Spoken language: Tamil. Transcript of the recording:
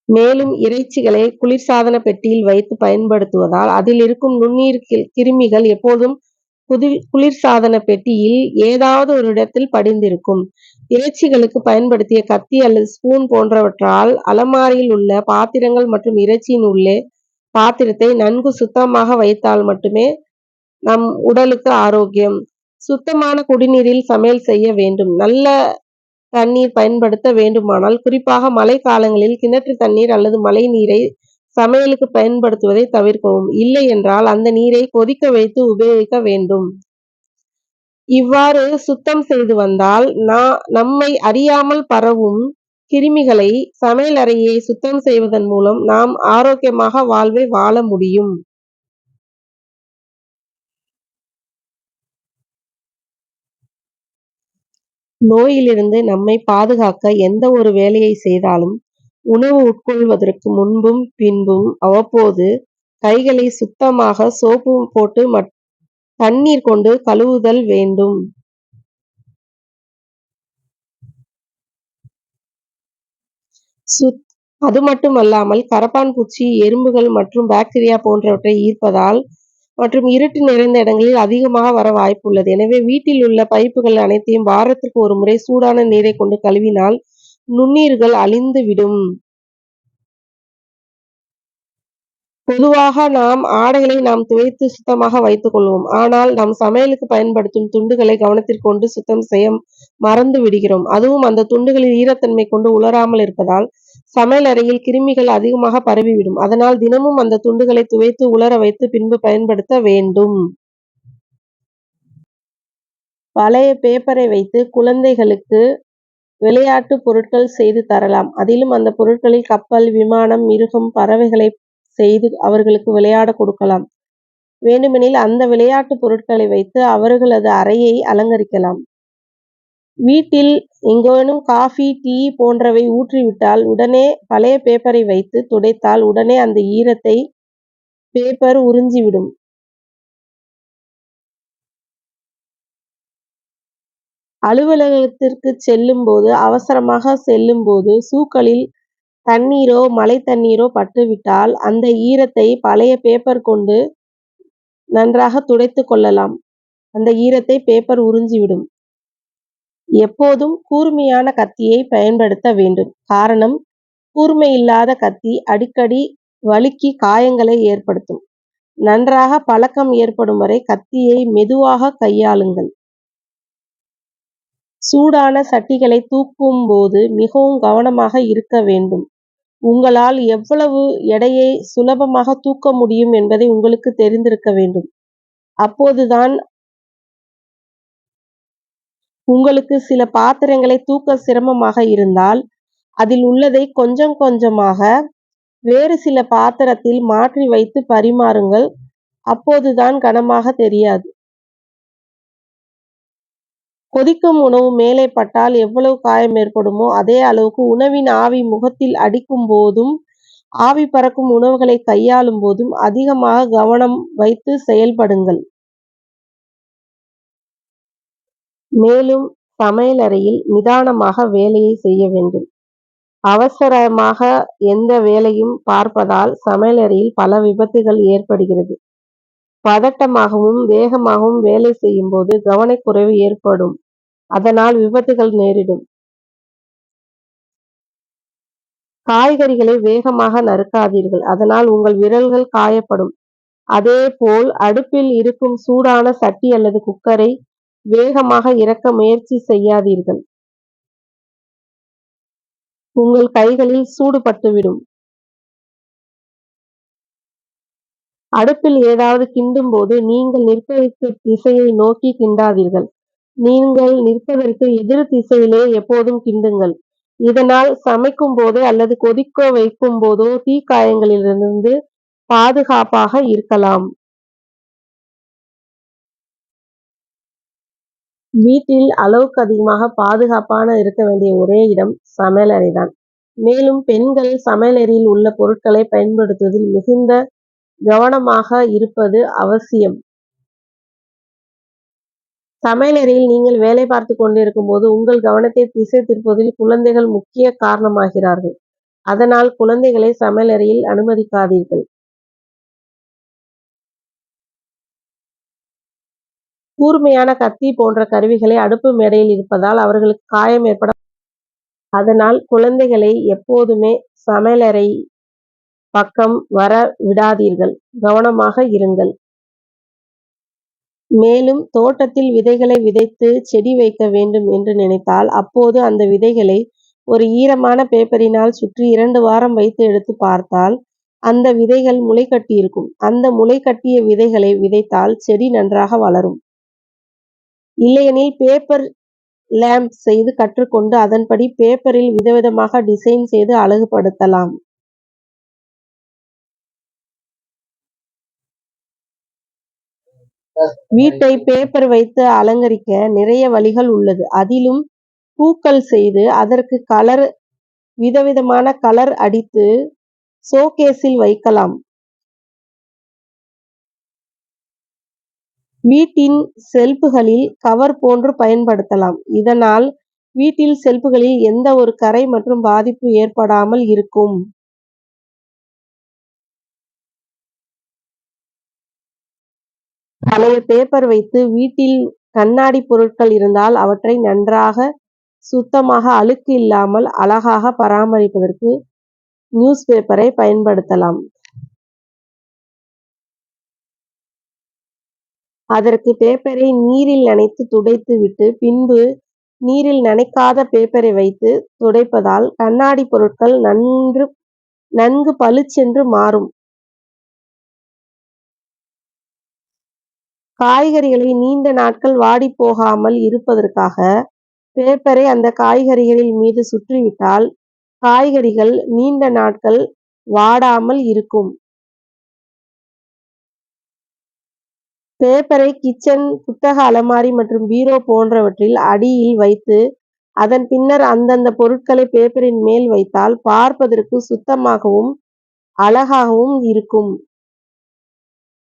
மேலும் இறைச்சிகளை குளிர்சாதன பெட்டியில் வைத்து பயன்படுத்துவதால் அதில் இருக்கும் நுண்ணுயிர் கிருமிகள் எப்போதும் குளிர்சாதன பெட்டியில் ஏதாவது ஒரு இடத்தில் படிந்திருக்கும். இறைச்சிகளுக்கு பயன்படுத்திய கத்தி அல்லது ஸ்பூன் போன்றவற்றால் அலமாரியில் உள்ள பாத்திரங்கள் மற்றும் இறைச்சியின் உள்ளே பாத்திரத்தை நன்கு சுத்தமாக வைத்தால் மட்டுமே நம் உடலுக்கு ஆரோக்கியம். சுத்தமான குடிநீரில் சமையல் செய்ய வேண்டும். நல்ல தண்ணீர் பயன்படுத்த வேண்டுமானால், குறிப்பாக மழை காலங்களில் கிணற்று தண்ணீர் அல்லது மழை நீரை சமையலுக்கு பயன்படுத்துவதை தவிர்க்கவும். இல்லை என்றால் அந்த நீரை கொதிக்க வைத்து உபயோகிக்க வேண்டும். இவ்வாறு சுத்தம் செய்து வந்தால் நம்மை அறியாமல் பரவும் கிருமிகளை சமையல் அறையை சுத்தம் செய்வதன் மூலம் நாம் ஆரோக்கியமாக வாழ்வை வாழ முடியும். நோயிலிருந்து நம்மை பாதுகாக்க எந்த ஒரு வேலையை செய்தாலும் உணவு உட்கொள்வதற்கு முன்பும் பின்பும் அவ்வப்போது கைகளை சுத்தமாக சோப்பு போட்டு தண்ணீர் கொண்டு கழுவுதல் வேண்டும். அது மட்டுமல்லாமல் கரப்பான் பூச்சி, எறும்புகள் மற்றும் பாக்டீரியா போன்றவற்றை ஈர்ப்பதால் மற்றும் இருட்டு நிறைந்த இடங்களில் அதிகமாக வர வாய்ப்புள்ளது. எனவே வீட்டில் உள்ள பைப்புகள் அனைத்தையும் வாரத்திற்கு ஒரு முறை சூடான நீரை கொண்டு கழுவினால் நுண்ணுயிர்கள் அழிந்து விடும். பொதுவாக ஆடைகளை நாம் துவைத்து சுத்தமாக வைத்துக் கொள்வோம். ஆனால் நாம் சமையலுக்கு பயன்படுத்தும் துண்டுகளை கவனத்திற்கு கொண்டு சுத்தம் செய்ய மறந்து விடுகிறோம். அதுவும் அந்த துண்டுகளில் ஈரத்தன்மை கொண்டு உலராமல் இருப்பதால் சமையல் அறையில் கிருமிகள் அதிகமாக பரவிவிடும். அதனால் தினமும் அந்த துண்டுகளை துவைத்து உலர வைத்து பின்பு பயன்படுத்த வேண்டும். பழைய பேப்பரை வைத்து குழந்தைகளுக்கு விளையாட்டு பொருட்கள் செய்து தரலாம். அதிலும் அந்த பொருட்களில் கப்பல், விமானம், மிருகம், பறவைகளை செய்து அவர்களுக்கு விளையாட கொடுக்கலாம். வேண்டுமெனில் அந்த விளையாட்டு பொருட்களை வைத்து அவர்களது அறையை அலங்கரிக்கலாம். வீட்டில் எங்கேனும் காஃபி, டீ போன்றவை ஊற்றிவிட்டால் உடனே பழைய பேப்பரை வைத்து துடைத்தால் உடனே அந்த ஈரத்தை பேப்பர் உறிஞ்சிவிடும். அலுவலகத்திற்கு செல்லும்போது அவசரமாக செல்லும்போது ஷூக்களில் தண்ணீரோ மழை தண்ணீரோ பட்டுவிட்டால் அந்த ஈரத்தை பழைய பேப்பர் கொண்டு நன்றாக துடைத்துக் கொள்ளலாம். அந்த ஈரத்தை பேப்பர் உறிஞ்சிவிடும். எப்போதும் கூர்மையான கத்தியை பயன்படுத்த வேண்டும். காரணம், கூர்மையில்லாத கத்தி அடிக்கடி வழுக்கி காயங்களை ஏற்படுத்தும். நன்றாக பழக்கம் ஏற்படும் வரை கத்தியை மெதுவாக கையாளுங்கள். சூடான சட்டிகளை தூக்கும் போது மிகவும் கவனமாக இருக்க வேண்டும். உங்களால் எவ்வளவு எடையை சுலபமாக தூக்க முடியும் என்பதை உங்களுக்கு தெரிந்திருக்க வேண்டும். அப்போதுதான் உங்களுக்கு சில பாத்திரங்களை தூக்க சிரமமாக இருந்தால் அதில் உள்ளதை கொஞ்சம் கொஞ்சமாக வேறு சில பாத்திரத்தில் மாற்றி வைத்து பரிமாறுங்கள். அப்போதுதான் கனமாக தெரியாது. கொதிக்கும் உணவு மேலே பட்டால் எவ்வளவு காயம் ஏற்படுமோ அதே அளவுக்கு உணவின் ஆவி முகத்தில் அடிக்கும் போதும் ஆவி பறக்கும் உணவுகளை கையாளும் போதும் அதிகமாக கவனம் வைத்து செயல்படுங்கள். மேலும் சமையலறையில் நிதானமாக வேலையை செய்ய வேண்டும். அவசரமாக எந்த வேலையும் பார்ப்பதால் சமையலறையில் பல விபத்துகள் ஏற்படுகிறது. பதட்டமாகவும் வேகமாகவும் வேலை செய்யும் போது கவனக்குறைவு ஏற்படும். அதனால் விபத்துகள் நேரிடும். காய்கறிகளை வேகமாக நறுக்காதீர்கள். அதனால் உங்கள் விரல்கள் காயப்படும். அதேபோல் அடுப்பில் இருக்கும் சூடான சட்டி அல்லது குக்கரை வேகமாக இறக்க முயற்சி செய்யாதீர்கள். உங்கள் கைகளில் சூடு பட்டுவிடும். அடுப்பில் ஏதாவது கிண்டும் போது நீங்கள் நிற்பதற்கு திசையை நோக்கி கிண்டாதீர்கள். நீங்கள் நிற்பதற்கு எதிர் திசையிலே எப்போதும் கிண்டுங்கள். இதனால் சமைக்கும் போதோ அல்லது கொதிக்க வைக்கும் போதோ தீக்காயங்களிலிருந்து பாதுகாப்பாக இருக்கலாம். வீட்டில் அளவுக்கு அதிகமாக பாதுகாப்பான இருக்க வேண்டிய ஒரே இடம் சமையலறைதான். மேலும் பெண்கள் சமையலறையில் உள்ள பொருட்களை பயன்படுத்துவதில் மிகுந்த கவனமாக இருப்பது அவசியம். சமையலறையில் நீங்கள் வேலை பார்த்துக் கொண்டிருக்கும் போது உங்கள் கவனத்தை திசை திருப்புவதில் குழந்தைகள் முக்கிய காரணமாகிறார்கள். அதனால் குழந்தைகளை சமையலறையில் அனுமதிக்காதீர்கள். கூர்மையான கத்தி போன்ற கருவிகளை அடுப்பு மேடையில் இருப்பதால் அவர்களுக்கு காயம் ஏற்பட, அதனால் குழந்தைகளை எப்போதுமே சமையலறை பக்கம் வர விடாதீர்கள். கவனமாக இருங்கள். மேலும் தோட்டத்தில் விதைகளை விதைத்து செடி வைக்க வேண்டும் என்று நினைத்தால், அப்போது அந்த விதைகளை ஒரு ஈரமான பேப்பரினால் சுற்றி 2 வாரம் வைத்து எடுத்து பார்த்தால், அந்த விதைகள் முளைகட்டியிருக்கும். அந்த முளைகட்டிய விதைகளை விதைத்தால் செடி நன்றாக வளரும். இல்லையெனில் பேப்பர் லேம்ப் செய்து கற்றுக்கொண்டு அதன்படி பேப்பரில் விதவிதமாக டிசைன் செய்து அழகுபடுத்தலாம். வீட்டை பேப்பர் வைத்து அலங்கரிக்க நிறைய வழிகள் உள்ளது. அதிலும் பூக்கள் செய்து அதற்கு விதவிதமான கலர் அடித்து ஷோகேஸில் வைக்கலாம். வீட்டின் செல்ஃப்களில் கவர் போன்று பயன்படுத்தலாம். இதனால் வீட்டில் செல்ஃப்களில் எந்த ஒரு கறை மற்றும் பாதிப்பு ஏற்படாமல் இருக்கும். பழைய பேப்பர் வைத்து வீட்டில் கண்ணாடி பொருட்கள் இருந்தால் அவற்றை நன்றாக சுத்தமாக அழுக்கு இல்லாமல் அழகாக பராமரிப்பதற்கு நியூஸ் பேப்பரை பயன்படுத்தலாம். அதற்கு பேப்பரை நீரில் நனைத்து துடைத்து விட்டு பின்பு நீரில் நனைக்காத பேப்பரை வைத்து துடைப்பதால் கண்ணாடி பொருட்கள் நன்கு பளிச்சென்று மாறும். காய்கறிகளை நீண்ட நாட்கள் வாடிப்போகாமல் இருப்பதற்காக பேப்பரை அந்த காய்கறிகளின் மீது சுற்றிவிட்டால் காய்கறிகள் நீண்ட நாட்கள் வாடாமல் இருக்கும். பேப்பரை கிச்சன், புத்தக அலமாரி மற்றும் பீரோ போன்றவற்றில் அடியில் வைத்து அதன் பின்னர் அந்தந்த பொருட்களை பேப்பரின் மேல் வைத்தால் பார்ப்பதற்கு சுத்தமாகவும் அழகாகவும் இருக்கும்.